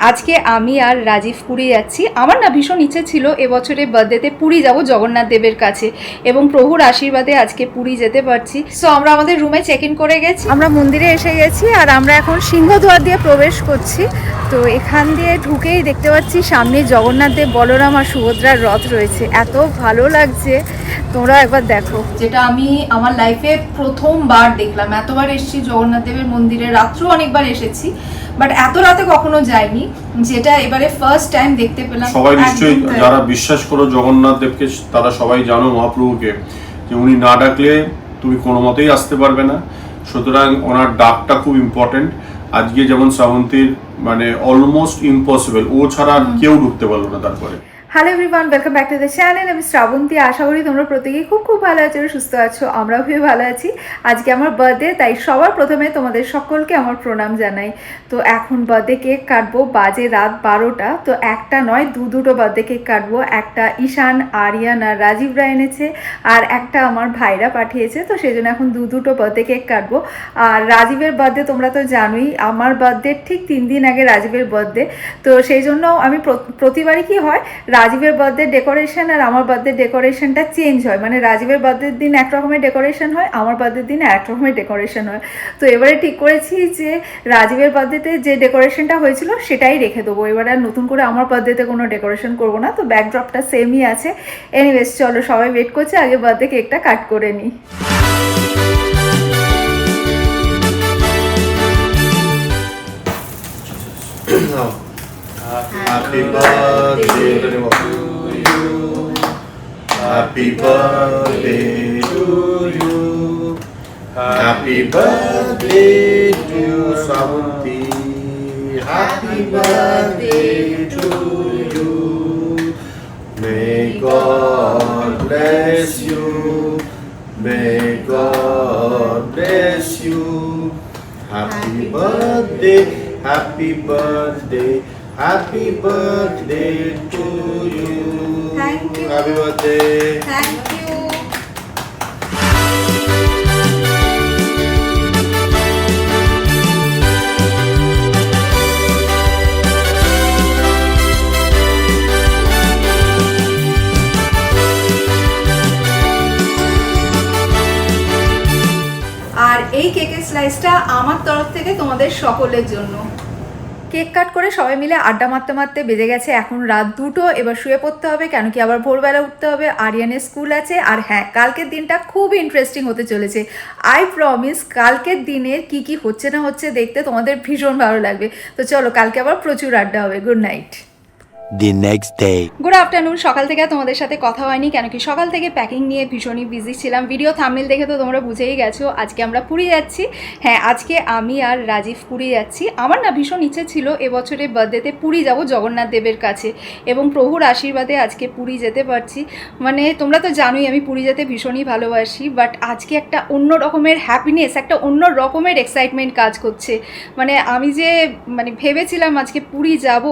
আজকে আমি আর রাজীব পুরী যাচ্ছি। আমার না ভীষণ ইচ্ছে ছিল এবছরে বার্থডেতে পুরী যাব জগন্নাথ দেবের কাছে, এবং প্রভুর আশীর্বাদে আজকে পুরী যেতে পারছি। সো আমরা আমাদের রুমে চেক ইন করে গেছি, আমরা মন্দিরে এসে গেছি, আর আমরা এখন সিংহদ্বার দিয়ে প্রবেশ করছি। তো এখান দিয়ে ঢুকেই দেখতে পাচ্ছি সামনে জগন্নাথ দেব, বলরাম আর সুভদ্রার রথ রয়েছে। এত ভালো লাগছে, তোমরা একবার দেখো। যেটা আমি আমার লাইফে প্রথমবার দেখলাম। এতবার এসেছি জগন্নাথ দেবের মন্দিরে, রাত্রেও অনেকবার এসেছি, বাট এত রাতে কখনো যাইনি, যেটা এবারে ফার্স্ট টাইম দেখতে পেলাম। সবাই নিশ্চয়ই যারা বিশ্বাস করো জগন্নাথ দেবকে তারা সবাই জানো মহাপ্রভুকে, যে উনি না ডাকলে তুমি কোনো মতেই আসতে পারবে না। সুতরাং ওনার ডাকটা খুব ইম্পর্টেন্ট। আজকে যেমন শ্রাবন্তীর মানে অলমোস্ট ইম্পসিবল, ও ছাড়া আর কেউ ঢুকতে পারলো না। তারপরে hello everyone, welcome back to the channel. আমি শ্রাবন্তী। আশা করি তোমরা প্রত্যেকেই খুব ভালো আছো, সুস্থ আছো। আমরাও খুবই ভালো আছি। আজকে আমার বার্থডে, তাই সবার প্রথমে তোমাদের সকলকে আমার প্রণাম জানাই। তো এখন বার্থডে কেক কাটবো, বাজে রাত 12টা। তো একটা নয়, দুটো বার্থডে কেক কাটবো। একটা ঈশান, আরিয়ান আর রাজীবরা এনেছে, আর একটা আমার ভাইরা পাঠিয়েছে। তো সেই জন্য এখন দুটো বার্থডে কেক কাটবো। আর রাজীবের বার্থডে তোমরা তো জানোই, আমার বার্থডে ঠিক 3 দিন আগে রাজীবের বার্থডে। তো সেই জন্য আমি প্রতিবারই কি হয়, রাজীবের বার্থডে ডেকোরেশন আর আমার বার্থডে ডেকোরেশনটা চেঞ্জ হয়। মানে রাজীবের বার্থডের দিন এক রকমের ডেকোরেশন হয়, আমার বার্থডের দিন এক রকমের ডেকোরেশন হয়। তো এবারে ঠিক করেছি যে রাজীবের বার্থডেতে যে ডেকোরেশনটা হয়েছিল সেটাই রেখে দেবো। এবার আর নতুন করে আমার বার্থডেতে কোনো ডেকোরেশন করবো না। তো ব্যাকড্রপটা সেমই আছে। এনিওয়েজ, চলো সবাই ওয়েট করছে, আগে বার্থডে কেকটা কাট করে নিই। Happy birthday to you. Happy birthday to you. Happy birthday to you, Savanti. Happy birthday to you. May God bless you. May God bless you. Happy birthday. Happy birthday. Happy birthday to you. Thank you. Happy birthday. Thank you. আর এই কেকের স্লাইসটা আমার তরফ থেকে তোমাদের সকলের জন্য। Cake cut করে সবাই মিলে আড্ডা মারতে মারতে বেজে গেছে এখন রাত 2টো। এবার শুয়ে পড়তে হবে, কেন কি আবার ভোরবেলা উঠতে হবে। আরিয়ানের স্কুল আছে। আর হ্যাঁ, কালকের দিনটা খুব ইন্টারেস্টিং হতে চলেছে। আই প্রমিস, কালকের দিনে কি হচ্ছে না হচ্ছে দেখতে তোমাদের ভীষণ ভালো লাগবে। তো চলো, কালকে আবার প্রচুর আড্ডা হবে। Good night. The next day. Good afternoon. সকাল থেকে তোমাদের সাথে কথা হয়নি, কেন কি সকাল থেকে প্যাকিং নিয়ে ভীষণই বিজি ছিলাম। ভিডিও থাম্বনেল দেখে তো তোমরা বুঝেই গেছো আজকে আমরা পুরী যাচ্ছি। হ্যাঁ, আজকে আমি আর রাজীব পুরী যাচ্ছি। আমার না ভীষণ ইচ্ছে ছিল এবছরে বার্থডেতে পুরী যাব জগন্নাথ দেবের কাছে, এবং প্রভুর আশীর্বাদে আজকে পুরী যেতে পারছি। মানে তোমরা তো জানোই আমি পুরী যেতে ভীষণই ভালোবাসি, বাট আজকে একটা অন্য রকমের হ্যাপিনেস, একটা অন্য রকমের এক্সাইটমেন্ট কাজ করছে। মানে আমি যে ভেবেছিলাম আজকে পুরী যাব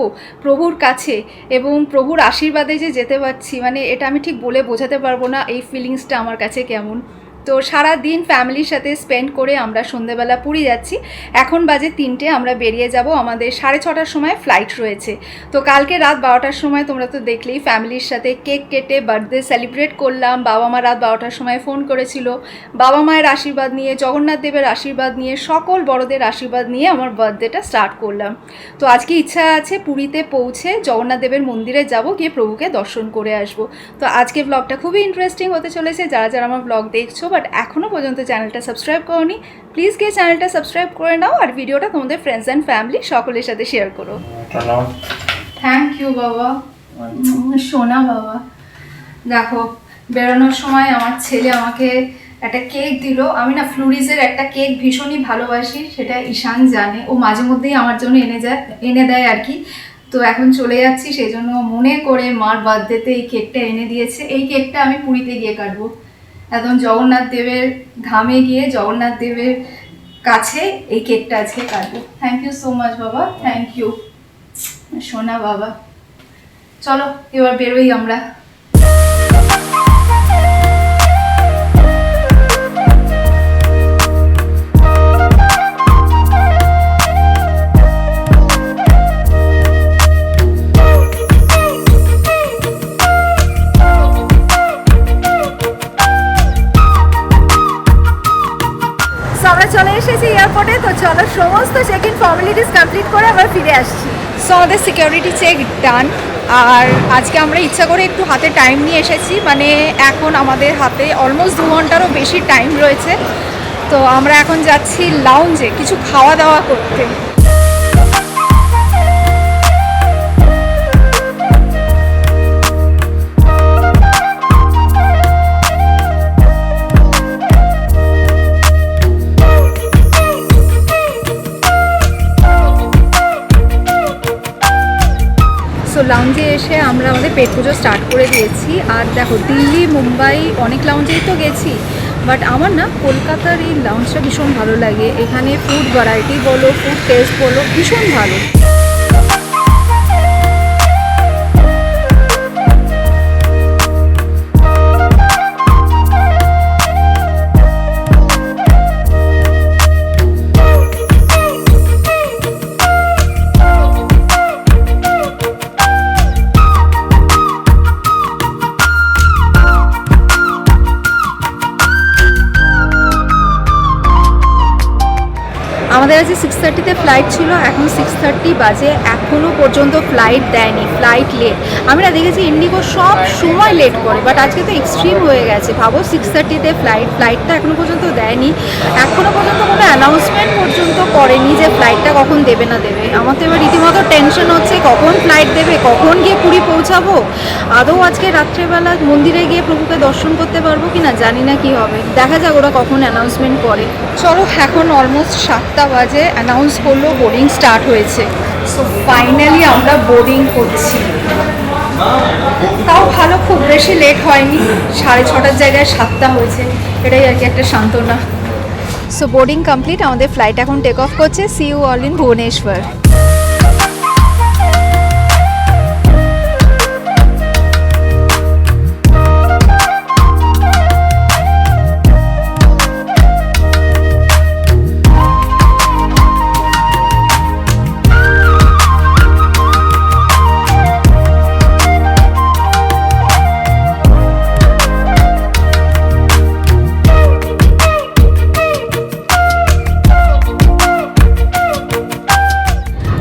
প্রভুর কাছে এবং প্রভুর আশীর্বাদে যে যেতে পারছি, মানে এটা আমি ঠিক বলে বোঝাতে পারবো না এই ফিলিংসটা আমার কাছে কেমন। তো সারা দিন ফ্যামিলির সাথে স্পেন্ড করে আমরা সন্ধ্যেবেলা পুরী যাচ্ছি। এখন বাজে 3টে, আমরা বেরিয়ে যাব। আমাদের 6:30টার সময় ফ্লাইট রয়েছে। তো কালকে রাত 12টার সময় তোমরা তো দেখলেই ফ্যামিলির সাথে কেক কেটে বার্থডে সেলিব্রেট করলাম। বাবা মা রাত 12টার সময় ফোন করেছিল। বাবা মায়ের আশীর্বাদ নিয়ে, জগন্নাথ দেবের আশীর্বাদ নিয়ে, সকল বড়দের আশীর্বাদ নিয়ে আমার বার্থডেটা স্টার্ট করলাম। তো আজকে ইচ্ছা আছে পুরীতে পৌঁছে জগন্নাথ দেবের মন্দিরে যাব, গিয়ে প্রভুকে দর্শন করে আসবো। তো আজকে ব্লগটা খুবই ইন্টারেস্টিং হতে চলেছে। যারা যারা আমার ব্লগ দেখছো বাট এখনও পর্যন্ত চ্যানেলটা সাবস্ক্রাইব করোনি, প্লিজ গিয়ে চ্যানেলটা সাবস্ক্রাইব করে নাও, আর ভিডিওটা তোমাদের ফ্রেন্ডস অ্যান্ড ফ্যামিলি সকলের সাথে শেয়ার করো। থ্যাংক ইউ বাবা, সোনা বাবা। দেখো, বেরোনোর সময় আমার ছেলে আমাকে একটা কেক দিল। আমি না ফ্লুরিজের একটা কেক ভীষণই ভালোবাসি, সেটা ঈশান জানে। ও মাঝে মধ্যেই আমার জন্য এনে দেয় আর কি। তো এখন চলে যাচ্ছি, সেই জন্য মনে করে মার বার্থডেতে এই কেকটা এনে দিয়েছে। এই কেকটা আমি পুরীতে গিয়ে কাটবো, একদম জগন্নাথ দেবের ধামে গিয়ে জগন্নাথ দেবের কাছে এই কেকটা আজকে কাটবো। থ্যাংক ইউ সো মাচ বাবা, থ্যাংক ইউ সোনা বাবা। চলো এবার বেরোই আমরা। আমরা সমস্ত চেক ইন ফর্মালিটিস কমপ্লিট করে আবার ফিরে আসছি। সো আমাদের সিকিউরিটি চেক ডান। আর আজকে আমরা ইচ্ছা করে একটু হাতে টাইম নিয়ে এসেছি, মানে এখন আমাদের হাতে অলমোস্ট 2 ঘন্টারও বেশি টাইম রয়েছে। তো আমরা এখন যাচ্ছি লাউঞ্জে কিছু খাওয়া দাওয়া করতে। সো লাউঞ্জে এসে আমরা আমাদের পেট পুজো স্টার্ট করে দিয়েছি। আর দেখো, দিল্লি মুম্বাই অনেক লাউঞ্জেই তো গেছি, বাট আমার না কলকাতার এই লাউঞ্জটা ভীষণ ভালো লাগে। এখানে ফুড ভ্যারাইটি বলো, ফুড টেস্ট বলো, ভীষণ ভালো। আমাদের আজকে 6:30-তে ফ্লাইট ছিল, এখন 6:30 বাজে, এখনও পর্যন্ত ফ্লাইট দেয়নি, ফ্লাইট লেট। আমি না দেখেছি ইন্ডিগো সব সময় লেট করে, বাট আজকে তো এক্সট্রিম হয়ে গেছে। ভাবো 6:30-তে ফ্লাইটটা এখনও পর্যন্ত দেয়নি, এখনও পর্যন্ত কোনো অ্যানাউন্সমেন্ট পর্যন্ত করেনি যে ফ্লাইটটা কখন দেবে না দেবে। আমার তো এবার রীতিমতো টেনশন হচ্ছে কখন ফ্লাইট দেবে, কখন গিয়ে পুরী পৌঁছাবো, আদৌ আজকে রাত্রেবেলা মন্দিরে গিয়ে প্রভুকে দর্শন করতে পারবো কি না জানি না কি হবে, দেখা যাক ওরা কখন অ্যানাউন্সমেন্ট করে। চলো, এখন অলমোস্ট 7টা বাজে, অ্যানাউন্স করলো বোর্ডিং স্টার্ট হয়েছে। সো ফাইনালি আমরা বোর্ডিং করছি। তাও ভালো, খুব বেশি লেট হয়নি, 6:30টার জায়গায় 7টা হয়েছে, এটাই আর কি একটা সান্ত্বনা। সো বোর্ডিং কমপ্লিট, আমাদের ফ্লাইট এখন টেক অফ করছে। See you all in Bhubaneswar.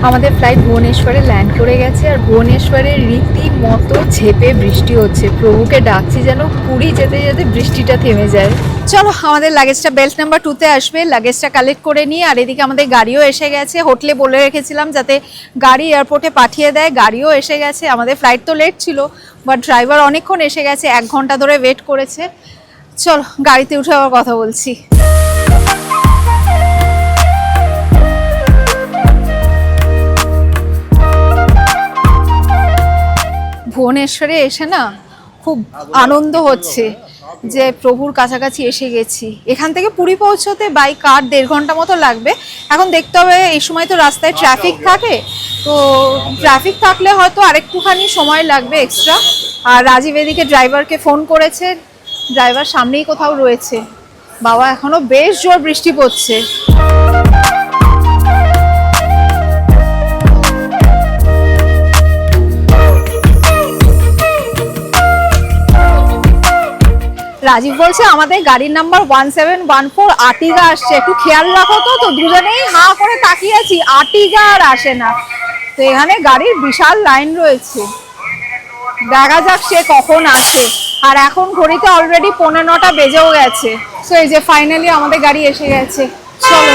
আমাদের ফ্লাইট ভুবনেশ্বরে ল্যান্ড করে গেছে, আর ভুবনেশ্বরের রীতিমতো ঝেপে বৃষ্টি হচ্ছে। প্রভুকে ডাকছি যেন পুরী যেতে যেতে বৃষ্টিটা থেমে যায়। চলো, আমাদের লাগেজটা বেল্ট নাম্বার 2-তে আসবে, লাগেজটা কালেক্ট করে নিই। আর এদিকে আমাদের গাড়িও এসে গেছে, হোটেলে বলে রেখেছিলাম যাতে গাড়ি এয়ারপোর্টে পাঠিয়ে দেয়, গাড়িও এসে গেছে। আমাদের ফ্লাইট তো লেট ছিল, বাট ড্রাইভার অনেকক্ষণ এসে গেছে, 1 ঘন্টা ধরে ওয়েট করেছে। চলো, গাড়িতে উঠে আবার কথা বলছি। ভুবনেশ্বরে এসে না খুব আনন্দ হচ্ছে যে প্রভুর কাছাকাছি এসে গেছি। এখান থেকে পুরী পৌঁছতে বাই কার 1.5 ঘন্টা মতো লাগবে। এখন দেখতে হবে, এই সময় তো রাস্তায় ট্রাফিক থাকে, তো ট্রাফিক থাকলে হয়তো আরেকটুখানি সময় লাগবে এক্সট্রা। আর রাজীব এদিকে ড্রাইভারকে ফোন করেছে, ড্রাইভার সামনেই কোথাও রয়েছে। বাবা, এখনো বেশ জোর বৃষ্টি পড়ছে। রাজীব বলছে আমাদের গাড়ির নাম্বার 1714 আর্টিগা আসছে, একটু খেয়াল রাখো। তো দুজনেই হাঁ করে তাকিয়ে আছি, আর্টিগা আর আসে না। তো এখানে গাড়ির বিশাল লাইন রয়েছে, দেখা যাক সে কখন আসে। আর এখন ঘড়িতে অলরেডি 9:15 বেজেও গেছে। সো এই যে ফাইনালি আমাদের গাড়ি এসে গেছে। চলো,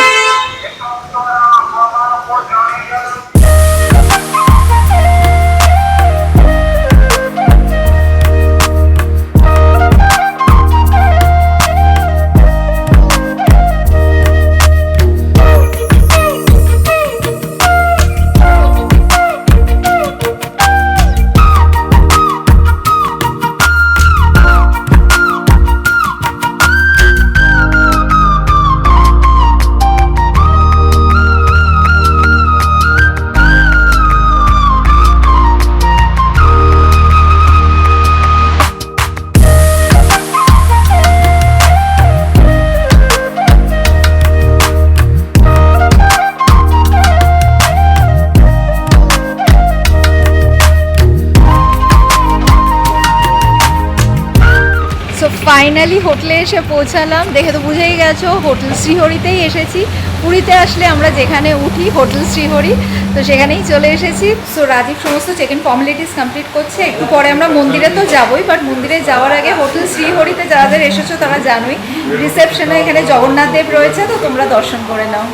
ফাইনালি হোটেলে এসে পৌঁছালাম, দেখে তো বুঝেই গেছো হোটেল শ্রীহরিতেই এসেছি। পুরীতে আসলে আমরা যেখানে উঠি হোটেল শ্রীহরি, তো সেখানেই চলে এসেছি। সো রাজীব সমস্ত চেক ইন ফর্মালিটিস কমপ্লিট করছে, একটু পরে আমরা মন্দিরে তো যাবোই, বাট মন্দিরে যাওয়ার আগে হোটেল শ্রীহরিতে যাদের এসেছো তারা জানোই রিসেপশনে এখানে জগন্নাথ দেব রয়েছে, তো তোমরা দর্শন করে নাও।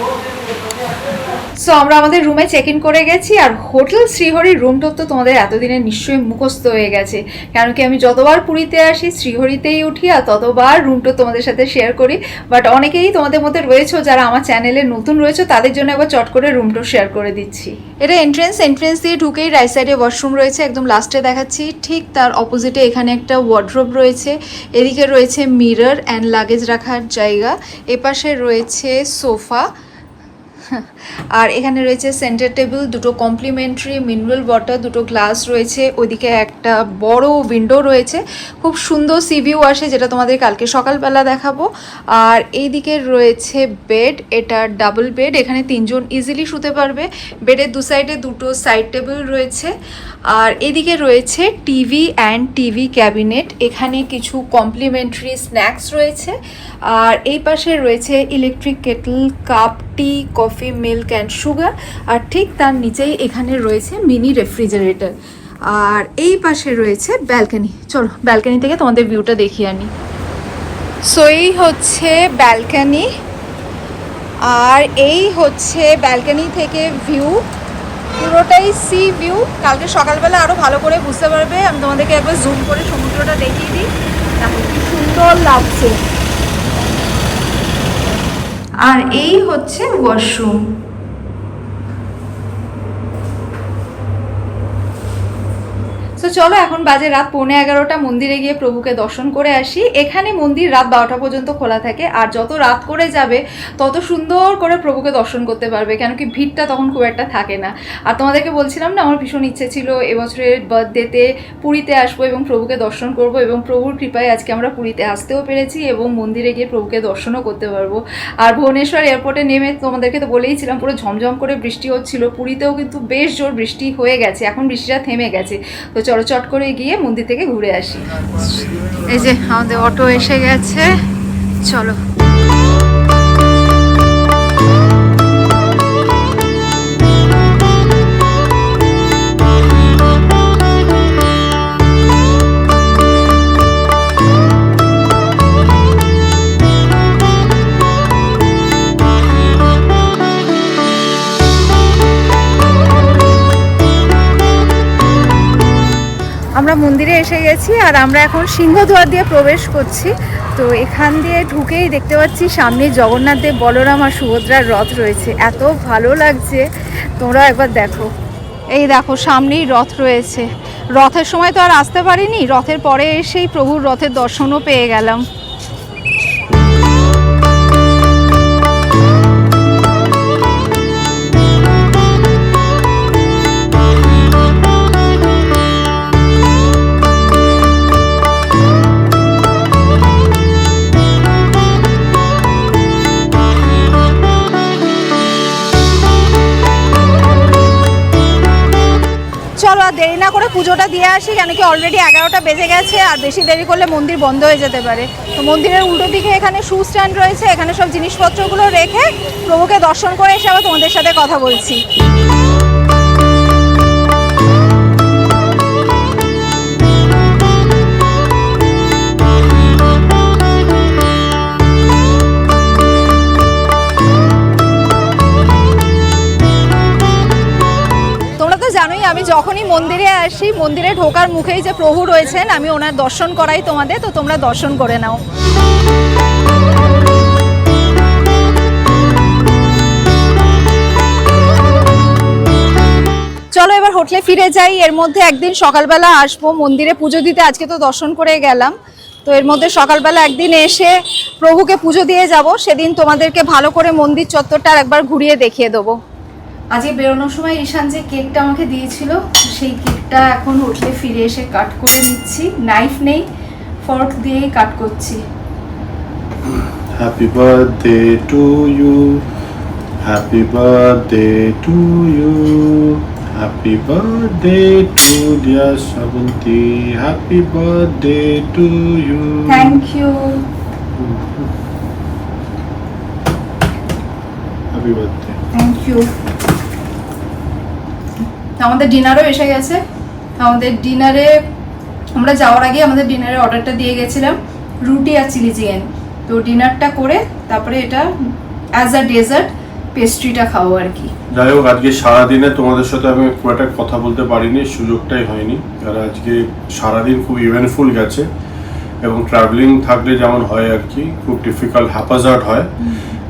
সো আমরা আমাদের রুমে চেক ইন করে গেছি, আর হোটেল শ্রীহরির রুমটা তো তোমাদের এতদিনে নিশ্চয়ই মুখস্থ হয়ে গেছে, কারণ কি আমি যতবার পুরীতে আসি শ্রীহরিতেই উঠি আর ততবার রুমটা তোমাদের সাথে শেয়ার করি। বাট অনেকেই তোমাদের মধ্যে রয়েছে যারা আমার চ্যানেলে নতুন রয়েছে, তাদের জন্য একবার চট করে রুমটা শেয়ার করে দিচ্ছি। এটা এন্ট্রেন্স দিয়ে ঢুকেই রাইট সাইডে ওয়াশরুম রয়েছে, একদম লাস্টে দেখাচ্ছি। ঠিক তার অপোজিটে এখানে একটা ওয়ার্ড্রোব রয়েছে, এদিকে রয়েছে মিরর অ্যান্ড লাগেজ রাখার জায়গা, এপাশে রয়েছে সোফা, আর এখানে রয়েছে সেন্টার টেবিল, দুটো কমপ্লিমেন্টারি মিনারেল ওয়াটার, দুটো গ্লাস রয়েছে, ওইদিকে একটা বড় উইন্ডো রয়েছে, খুব সুন্দর সি ভিউ আসে, যেটা তোমাদের কালকে সকালবেলা দেখাবো। আর এইদিকে রয়েছে বেড, এটা ডাবল বেড, এখানে 3 জন ইজিলি শুতে পারবে। বেডের দু সাইডে দুটো সাইড টেবিল রয়েছে, আর এদিকে রয়েছে টিভি অ্যান্ড টিভি ক্যাবিনেট, এখানে কিছু কমপ্লিমেন্টারি স্ন্যাক্স রয়েছে। আর এই পাশে রয়েছে electric kettle, cup, tea, coffee, milk and sugar, আর ঠিক তার নিচেই এখানে রয়েছে মিনি রেফ্রিজারেটর। আর এই পাশে রয়েছে ব্যালকনি, চলো ব্যালকনি থেকে তোমাদের ভিউটা দেখিয়ে আনি। সো এই হচ্ছে ব্যালকনি, আর এই হচ্ছে ব্যালকনি থেকে ভিউ, পুরোটাই সি ভিউ। কালকে সকালবেলা আরও ভালো করে বুঝতে পারবে, আমি তোমাদেরকে একবার জুম করে সমুদ্রটা দেখিয়ে দিই, দেখো কি সুন্দর লাগছে। আর এই হচ্ছে ওয়াশরুম। সো চলো এখন বাজে রাত 11:15, মন্দিরে গিয়ে প্রভুকে দর্শন করে আসি। এখানে মন্দির রাত 12টা পর্যন্ত খোলা থাকে, আর যত রাত করে যাবে তত সুন্দর করে প্রভুকে দর্শন করতে পারবে, কেন কি ভিড়টা তখন খুব একটা থাকে না। আর তোমাদেরকে বলছিলাম না, আমার ভীষণ ইচ্ছে ছিল এবছরের বার্থডেতে পুরীতে আসবো এবং প্রভুকে দর্শন করব, এবং প্রভুর কৃপায় আজকে আমরা পুরীতে আসতেও পেরেছি এবং মন্দিরে গিয়ে প্রভুকে দর্শনও করতে পারবো। আর ভুবনেশ্বর এয়ারপোর্টে নেমে তোমাদেরকে তো বলেইছিলাম পুরো ঝমঝম করে বৃষ্টি হচ্ছিল, পুরীতেও কিন্তু বেশ জোর বৃষ্টি হয়ে গেছে, এখন বৃষ্টিটা থেমে গেছে। তো চলো চট করে গিয়ে মন্দির থেকে ঘুরে আসি। এই যে আমাদের অটো এসে গেছে, চলো। আমরা মন্দিরে এসে গেছি, আর আমরা এখন সিংহদ্বার দিয়ে প্রবেশ করছি। তো এখান দিয়ে ঢুকেই দেখতে পাচ্ছি সামনে জগন্নাথ দেব, বলরাম আর সুভদ্রার রথ রয়েছে, এত ভালো লাগছে, তোমরা একবার দেখো। এই দেখো সামনেই রথ রয়েছে, রথের সময় তো আর আসতে পারিনি, রথের পরে এসেই প্রভুর রথের দর্শনও পেয়ে গেলাম। চলো আর দেরি না করে পুজোটা দিয়ে আসি, কেন কি অলরেডি 11টা বেজে গেছে, আর বেশি দেরি করলে মন্দির বন্ধ হয়ে যেতে পারে। তো মন্দিরের উল্টো দিকে এখানে শু স্ট্যান্ড রয়েছে, এখানে সব জিনিসপত্রগুলো রেখে প্রভুকে দর্শন করে এসে আবার তোমাদের সাথে কথা বলছি। জানোই আমি যখনই মন্দিরে আসি, মন্দিরে ঢোকার মুখেই যে প্রভু রয়েছেন, আমি ওনার দর্শন করাই তোমাদের, তো তোমরা দর্শন করে নাও। চলো এবার হোটেলে ফিরে যাই। এর মধ্যে একদিন সকালবেলা আসবো মন্দিরে পুজো দিতে, আজকে তো দর্শন করে গেলাম, তো এর মধ্যে সকালবেলা একদিন এসে প্রভুকে পুজো দিয়ে যাব, সেদিন তোমাদেরকে ভালো করে মন্দির চত্বরটা একবার ঘুরিয়ে দেখিয়ে দেবো। আজকে বেরোনোর সময় ঈশান যে কেকটা আমাকে দিয়েছিল, সেই কেকটা এখন হোটেলে ফিরে এসে কাট করে নিচ্ছি, নাইফ নেই, ফর্ক দিয়েই কাট করছি। Happy birthday to you, happy birthday to you, Happy birthday to dear Shravanti. Happy birthday to you. Thank you. Happy birthday. Thank you. আমাদের ডিনারও এসে গেছে। আমাদের ডিনারে আমরা যাওয়ার আগে আমাদের ডিনারের অর্ডারটা দিয়ে গেছিলাম রুটি আর চিলি চিকেন। তো ডিনারটা করে তারপরে এটা অ্যাজ আ ডেজার্ট পেস্ট্রিটা খাবো আর কি। যাই হোক, আজকে সারাদিনে তোমাদের সাথে আমি খুব একটা কথা বলতে পারিনি, সুযোগটাই হয়নি। আর আজকে সারাদিন খুব ইভেন্টফুল গেছে এবং ট্রাভেলিং থাকলে যেমন হয় আর কি, খুব ডিফিকাল্ট হ্যাপাজার্ড হয়।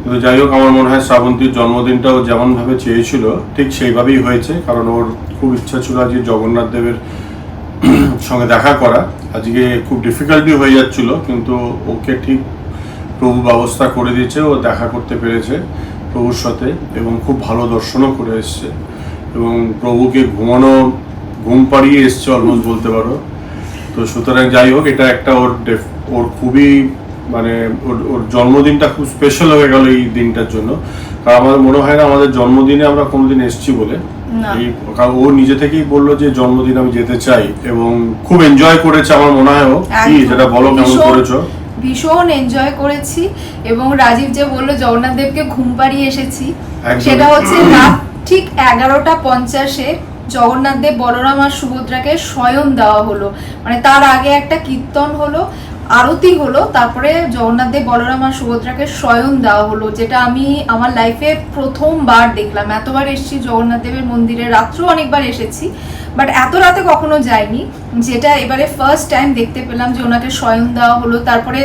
কিন্তু যাই হোক, আমার মনে হয় শ্রাবন্তীর জন্মদিনটাও যেমনভাবে চেয়েছিল ঠিক সেইভাবেই হয়েছে, কারণ ওর খুব ইচ্ছা ছিল আজকে জগন্নাথ দেবের সঙ্গে দেখা করা। আজকে খুব ডিফিকাল্টি হয়ে যাচ্ছিল, কিন্তু ওকে ঠিক প্রভু ব্যবস্থা করে দিয়েছে, ও দেখা করতে পেরেছে প্রভুর সাথে এবং খুব ভালো দর্শনও করে এসছে এবং প্রভুকে ঘুম পাড়িয়ে এসছে অলমোস্ট বলতে পারো। তো সুতরাং যাই হোক, এটা একটা ওর খুবই মানে ওর জন্মদিনটা খুব স্পেশাল হয়ে গেল এই দিনটার জন্য। কারণ আমার মনে হয় না আমাদের জন্মদিনে আমরা কোনোদিন এসেছি বলে। কারণ ও নিজে থেকেই বললো যে জন্মদিন আমি যেতে চাই এবং খুব এনজয় করেছে আমার মনে হয়। ও কি যেটা বলো, কেমন করেছো? ভীষণ এনজয় করেছি এবং রাজীব যে বললো জগন্নাথ দেবকে ঘুম পাড়িয়ে এসেছি, সেটা হচ্ছে রাত ঠিক 11:50-এ জগন্নাথ দেব বলরাম আর সুভদ্রাকে শয়ন দেওয়া হলো। মানে তার আগে একটা কীর্তন হলো, আরতি হলো, তারপরে জগন্নাথ দেব বলরাম আর সুভদ্রাকে শয়ন দেওয়া হলো, যেটা আমি আমার লাইফে প্রথমবার দেখলাম। এতবার এসেছি জগন্নাথ দেবের মন্দিরে, রাত্রেও অনেকবার এসেছি, বাট এত রাতে কখনো যাইনি, যেটা এবারে ফার্স্ট টাইম দেখতে পেলাম যে ওনাকে শয়ন দেওয়া হলো। তারপরে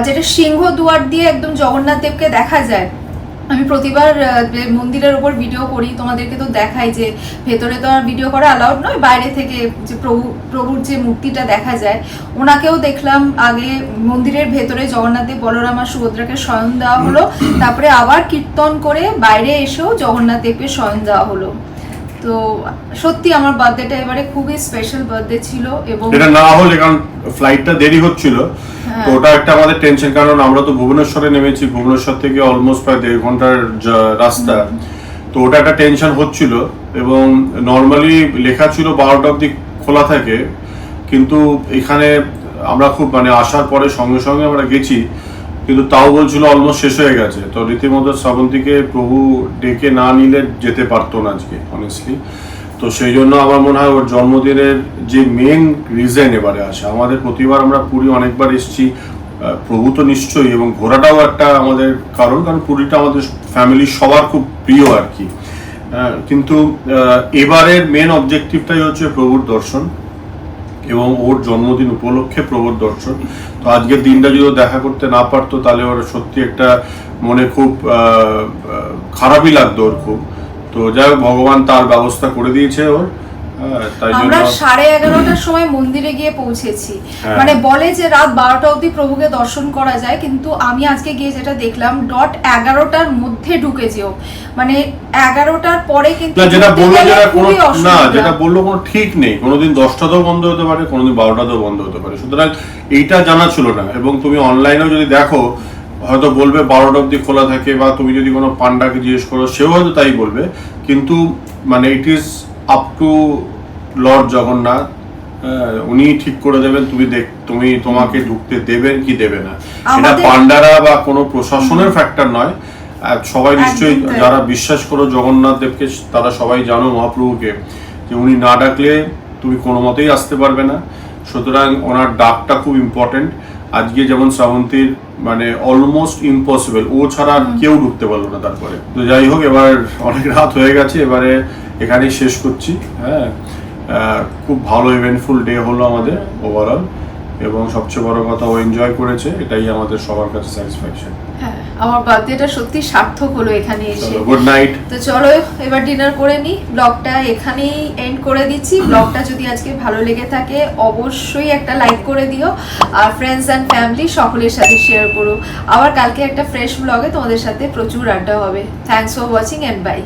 যেটা সিংহ দুয়ার দিয়ে একদম জগন্নাথ দেবকে দেখা যায়। আমি প্রতিবার মন্দিরের ওপর ভিডিও করি, তোমাদেরকে তো দেখাই যে ভেতরে তো আর ভিডিও করা অ্যালাউড নয়, বাইরে থেকে যে প্রভুর যে মূর্তিটা দেখা যায়, ওনাকেও দেখলাম আগে মন্দিরের ভেতরে জগন্নাথ দেব বলরাম আর সুভদ্রাকে শয়ন দেওয়া হলো, তারপরে আবার কীর্তন করে বাইরে এসেও জগন্নাথ দেবকে শয়ন দেওয়া হলো। তো সত্যি আমার বার্থডেটা এবারে খুবই স্পেশাল বার্থডে ছিল। এবং এটা না হলে, কারণ ফ্লাইটটা দেরি হচ্ছিল, তো ওটা একটা আমাদের টেনশন, কারণ আমরা তো ভুবনেশ্বরে নেমেছি, ভুবনেশ্বর থেকে অলমোস্ট প্রায় 1.5 ঘন্টার রাস্তা। তো ওটা একটা টেনশন হচ্ছিল এবং নর্মালি লেখা ছিল 12টা অবধি খোলা থাকে, কিন্তু এখানে আমরা খুব মানে আসার পরে সঙ্গে সঙ্গে আমরা গেছি, কিন্তু তাও বলছিল অলমোস্ট শেষ হয়ে গেছে। তো রীতিমতো শ্রাবন্তীকে প্রভু ডেকে না নিলে যেতে পারতো না আজকে অনেস্টলি। তো সেই জন্য আমার মনে হয় ওর জন্মদিনের যে মেন রিজন এবারে আসে। আমাদের প্রতিবার আমরা পুরী অনেকবার এসেছি, প্রভু তো নিশ্চয়ই, এবং ঘোরাটাও একটা আমাদের কারণ পুরীটা আমাদের ফ্যামিলির সবার খুব প্রিয় আর কি। কিন্তু এবারের মেন অবজেক্টিভটাই হচ্ছে প্রভুর দর্শন এবং ওর জন্মদিন উপলক্ষে প্রভুর দর্শন। তো আজকের দিনটা যদি দেখা করতে না পারতো তাহলে ওর সত্যি একটা মনে খুব খারাপই লাগতো ওর খুব। তো যাই হোক, ভগবান তার ব্যবস্থা করে দিয়েছে ওর। আমরা 11:30টার সময় মন্দিরে গিয়ে পৌঁছেছি। মানে বলে যে রাত 12টা অবধি প্রভুকে দর্শন করা যায়, কিন্তু আমি আজকে গিয়ে যেটা দেখলাম ডট 11টার মধ্যে ঢুকে যেও, মানে 11টার পরে কিন্তু যেটা বললো কোনো ঠিক নেই, কোনোদিন 10টাতেও বন্ধ হতে পারে, কোনোদিন 12টাতেও বন্ধ হতে পারে। সুতরাং এইটা জানা ছিল না। এবং তুমি অনলাইনেও যদি দেখো হয়তো বলবে 12টা অবধি খোলা থাকে, বা তুমি যদি কোনো পান্ডাকে জিজ্ঞেস করো সেও হয়তো তাই বলবে, কিন্তু মানে it is up to Lord Jagannath. উনি ঠিক করে দেবেন তুমি তোমাকে ঢুকতে দেবেন কি দেবে না। এটা পান্ডারা বা কোনো প্রশাসনের ফ্যাক্টর নয়। সবাই নিশ্চয়ই যারা বিশ্বাস করো জগন্নাথ দেবকে তারা সবাই জানো মহাপ্রভুকে, যে উনি না ডাকলে তুমি কোনো মতেই আসতে পারবে না। সুতরাং ওনার ডাকটা খুব ইম্পর্টেন্ট। আজকে যেমন শ্রাবন্তীর মানে অলমোস্ট ইম্পসিবল, ও ছাড়া কেউ ঢুকতে পারলো না তারপরে। তো যাই হোক, এবার অনেক রাত হয়ে গেছে, এবারে এখানেই শেষ করছি। হ্যাঁ, খুব ভালো ইভেন্টফুল ডে হলো আমাদের ওভারঅল, এবং সবচেয়ে বড় কথা ও এনজয় করেছে, এটাই আমাদের সবার কাছে স্যাটিসফ্যাকশন। হ্যাঁ, আমার বার্থডেটা সত্যি সার্থক হলো এখানে এসে। Good night. তো চলো এবার ডিনার করে নি, ব্লগটা এখানেই এন্ড করে দিচ্ছি। ব্লগটা যদি আজকে ভালো লেগে থাকে অবশ্যই একটা লাইক করে দিও, আর ফ্রেন্ডস অ্যান্ড ফ্যামিলি সকলের সাথে শেয়ার করো। আবার কালকে একটা ফ্রেশ ব্লগে তোমাদের সাথে প্রচুর আড্ডা হবে। Thanks for watching and by.